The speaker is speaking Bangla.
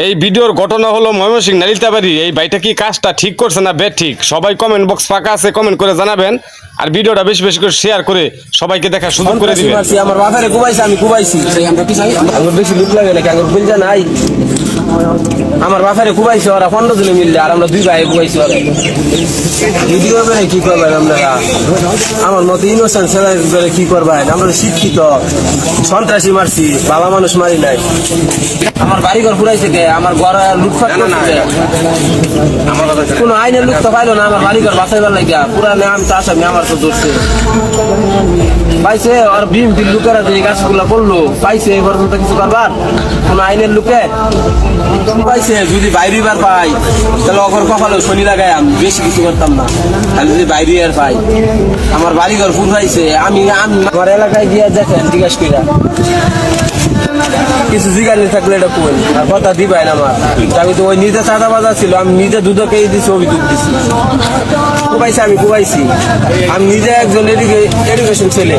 এই ভিডিওর ঘটনা হলো ময়মনসিংহ নালিতাবাড়ি। এই ভাইটা কি কাজটা ঠিক করছে না বেড ঠিক, সবাই কমেন্ট বক্স ফাঁকা আছে, কমেন্ট করে জানাবেন। আর ভিডিওটা বেশি বেশি করে শেয়ার করে সবাইকে দেখার সুযোগ করে দিবেন। আমার বাপেরে কুবাইছে, আমি কুবাইছি। আমার বেশি লুক লাগে নাকি? আমার বিল নাই। আমার বাপেরে কুবাইছে ওরা 15 জনে মিললে, আর আমরা 2 ভাই কুবাইছি ওরা। ভিডিও করে কি করবেন আপনারা? আমার মতো ইনোসেন্ট ছেলে কি করবেন? আমরা শিক্ষিত, সন্ত্রাসী মারছি, ভালো মানুষ মারি নাই। আমার বাড়ি ঘর পুরাইছে কে? আমার ঘর লুটফাট করছে। কোন আইনের লোক তো পাইলো না আমার বাড়ি ঘর বাঁচাইবার লাগিয়া। পুরা নাম তো আসামি, আমার তো ধরছে পাইছে। আর বিএমপির লোকেরা যে কাজগুলো করলো পাইছে, এ পর্যন্ত কিছু করবার কোন আইনের লোকে পাইছে? যদি বাইরেবার পাই তাহলে অখর কপালে শনি লাগাই আমি বেশি কিছু করতাম না। খালি যদি বাইরে আর পাই, আমার বাড়ি ঘর পুরাইছে। আমি আমার এলাকায় গিয়ে দেখেন জিজ্ঞাসা কইরা কিছু জিজ্ঞাসা থাকলে এটা কই আর কথা দিবাই না আমার। আমি তো ওই নিজে চাঁদা বাজার ছিল, আমি নিজে দুধকে দিছি, অভিযোগ দিছি। কুবাইছি, আমি কুবাইছি। আমি নিজে একজন এডুকেশন ছেলে।